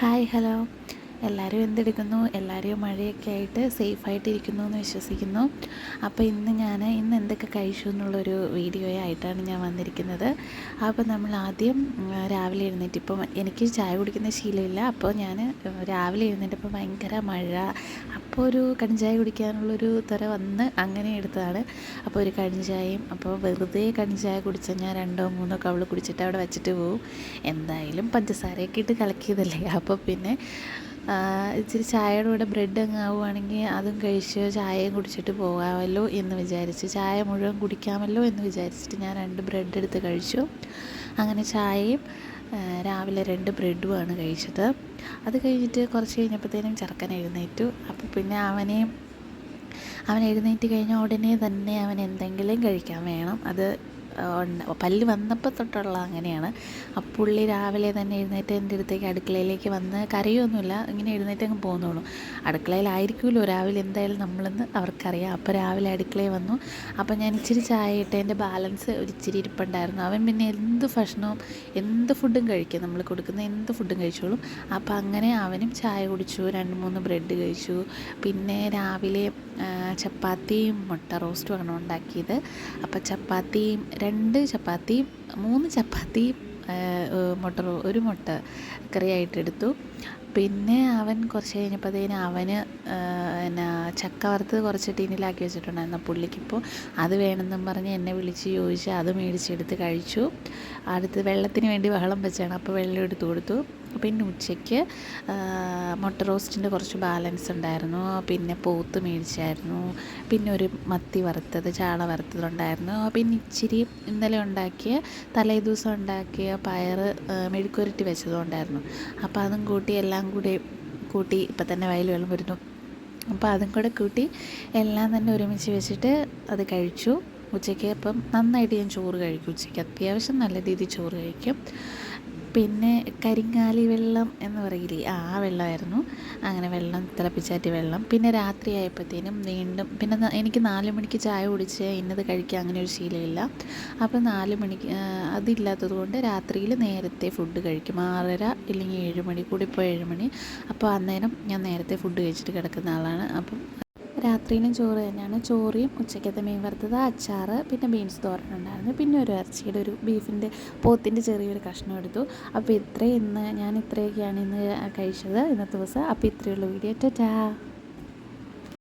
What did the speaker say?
Hi hello, എല്ലാവരും എന്തെടുക്കുന്നു? എല്ലാവരും മഴയൊക്കെ ആയിട്ട് സേഫായിട്ടിരിക്കുന്നു എന്ന് വിശ്വസിക്കുന്നു. അപ്പോൾ ഇന്ന് എന്തൊക്കെ കഴിച്ചു എന്നുള്ളൊരു വീഡിയോ ആയിട്ടാണ് ഞാൻ വന്നിരിക്കുന്നത്. അപ്പോൾ നമ്മൾ ആദ്യം രാവിലെ എഴുന്നേറ്റ്, ഇപ്പം എനിക്ക് ചായ കുടിക്കുന്ന ശീലമില്ല. അപ്പോൾ ഞാൻ രാവിലെ എഴുന്നേറ്റപ്പോൾ ഭയങ്കര മഴ, അപ്പോൾ ഒരു കടുംചായ കുടിക്കാനുള്ളൊരു ത്വര വന്ന് അങ്ങനെ എടുത്തതാണ്. അപ്പോൾ ഒരു കടുംചായയും, അപ്പോൾ വെറുതെ കടുംചായ കുടിച്ചാൽ ഞാൻ 2-3 കവള് കുടിച്ചിട്ട് അവിടെ വെച്ചിട്ട് പോവും. എന്തായാലും പഞ്ചസാരയൊക്കെ ഇട്ട് കലക്കിയതല്ലേ, അപ്പോൾ പിന്നെ ഇച്ചിരി ചായയുടെ കൂടെ ബ്രെഡ് അങ്ങ് ആവുകയാണെങ്കിൽ അതും കഴിച്ച് ചായയും കുടിച്ചിട്ട് പോകാമല്ലോ എന്ന് വിചാരിച്ച്, ചായ മുഴുവൻ കുടിക്കാമല്ലോ എന്ന് വിചാരിച്ചിട്ട് ഞാൻ 2 ബ്രെഡ് എടുത്ത് കഴിച്ചു. അങ്ങനെ ചായയും രാവിലെ 2 ബ്രെഡുമാണ് കഴിച്ചത്. അത് കഴിഞ്ഞിട്ട് കുറച്ച് കഴിഞ്ഞപ്പോഴത്തേനും ചെറുക്കൻ എഴുന്നേറ്റു. അപ്പോൾ പിന്നെ അവൻ എഴുന്നേറ്റ് കഴിഞ്ഞാൽ ഉടനെ തന്നെ അവൻ എന്തെങ്കിലും കഴിക്കാൻ വേണം. അത് പല്ല് വന്നപ്പോൾ തൊട്ടുള്ള അങ്ങനെയാണ്. അപ്പോൾ പുള്ളി രാവിലെ തന്നെ എഴുന്നേറ്റ് എൻ്റെ അടുത്തേക്ക് അടുക്കളയിലേക്ക് വന്ന് കരയൊന്നുമില്ല, ഇങ്ങനെ എഴുന്നേറ്റ് അങ്ങ് പോകുന്നുള്ളൂ. അടുക്കളയിലായിരിക്കുമല്ലോ രാവിലെ എന്തായാലും നമ്മളെന്ന് അവർക്കറിയാം. അപ്പോൾ രാവിലെ അടുക്കളയിൽ വന്നു. അപ്പോൾ ഞാൻ ഇച്ചിരി ചായ ഇട്ട് എൻ്റെ ബാലൻസ് ഒരു ഇച്ചിരി ഇരിപ്പുണ്ടായിരുന്നു. അവൻ പിന്നെ എന്ത് ഫുഡും കഴിക്കും, നമ്മൾ കൊടുക്കുന്ന എന്ത് ഫുഡും കഴിച്ചോളും. അപ്പോൾ അങ്ങനെ അവനും ചായ കുടിച്ചു, 2-3 ബ്രെഡ് കഴിച്ചു. പിന്നെ രാവിലെ ചപ്പാത്തിയും മുട്ട റോസ്റ്റുമാണ് ഉണ്ടാക്കിയത്. അപ്പോൾ ചപ്പാത്തിയും 2 ചപ്പാത്തിയും 3 ചപ്പാത്തിയും ഒരു മുട്ട കറിയായിട്ടെടുത്തു. പിന്നെ അവൻ കുറച്ച് കഴിഞ്ഞപ്പോഴത്തേന് അവന് ചക്ക വറുത്തത് കുറച്ച് ടീനിലാക്കി വെച്ചിട്ടുണ്ടായിരുന്നു. പുള്ളിക്കിപ്പോൾ അത് വേണമെന്നും പറഞ്ഞ് എന്നെ വിളിച്ച് ചോദിച്ച് അത് മേടിച്ചെടുത്ത് കഴിച്ചു. അടുത്ത് വെള്ളത്തിന് വേണ്ടി ബഹളം വെച്ചാണ്, അപ്പോൾ വെള്ളം എടുത്ത് കൊടുത്തു. പിന്നെ ഉച്ചയ്ക്ക് മുട്ട റോസ്റ്റിൻ്റെ കുറച്ച് ബാലൻസ് ഉണ്ടായിരുന്നു. പിന്നെ പോത്ത് മേടിച്ചായിരുന്നു. പിന്നെ ഒരു മത്തി വറുത്തത്, ചാള വറുത്തതുണ്ടായിരുന്നു. പിന്നെ ഇച്ചിരി ഇന്നലെ തലേദിവസം ഉണ്ടാക്കിയ പയറ് മെഴുക്കുരട്ടി വെച്ചതുണ്ടായിരുന്നു. അപ്പോൾ അതും കൂട്ടി എല്ലാം കൂട്ടി ഇപ്പം തന്നെ വയൽ വെള്ളം വരുന്നു. അപ്പോൾ അതും കൂടെ കൂട്ടി എല്ലാം തന്നെ ഒരുമിച്ച് വെച്ചിട്ട് അത് കഴിച്ചു. ഉച്ചയ്ക്ക് അപ്പം നന്നായിട്ട് ഞാൻ ചോറ് കഴിക്കും. ഉച്ചയ്ക്ക് അത്യാവശ്യം നല്ല രീതിയിൽ ചോറ് കഴിക്കും. പിന്നെ കരിങ്ങാലി വെള്ളം എന്ന് പറയില്ലേ, ആ വെള്ളമായിരുന്നു. അങ്ങനെ വെള്ളം തിളപ്പിച്ചാറ്റിയ വെള്ളം. പിന്നെ രാത്രിയായപ്പോഴത്തേനും വീണ്ടും പിന്നെ എനിക്ക് 4 മണിക്ക് ചായ കുടിച്ച് ഇന്നത് കഴിക്കുക അങ്ങനെ ഒരു ശീലമില്ല. അപ്പോൾ 4 മണിക്ക് അതില്ലാത്തത് കൊണ്ട് രാത്രിയിൽ നേരത്തെ ഫുഡ് കഴിക്കും. 6:30 ഇല്ലെങ്കിൽ 7 മണി, കൂടിപ്പോൾ 7 മണി. അപ്പോൾ അന്നേരം ഞാൻ നേരത്തെ ഫുഡ് കഴിച്ചിട്ട് കിടക്കുന്ന ആളാണ്. അപ്പം രാത്രിയിലും ചോറ് തന്നെയാണ്. ചോറിയും ഉച്ചയ്ക്കത്തെ മീൻ വറുത്തത്, അച്ചാറ്, പിന്നെ ബീൻസ് തോരൻ ഉണ്ടായിരുന്നു. പിന്നെ ഒരു ഇറച്ചിയുടെ പോത്തിൻ്റെ ചെറിയൊരു കഷ്ണം എടുത്തു. അപ്പോൾ ഞാൻ ഇത്രയൊക്കെയാണ് ഇന്ന് കഴിച്ചത് ഇന്നത്തെ ദിവസം. അപ്പോൾ ഇത്രയുള്ള വീഡിയോ. ടാറ്റാ.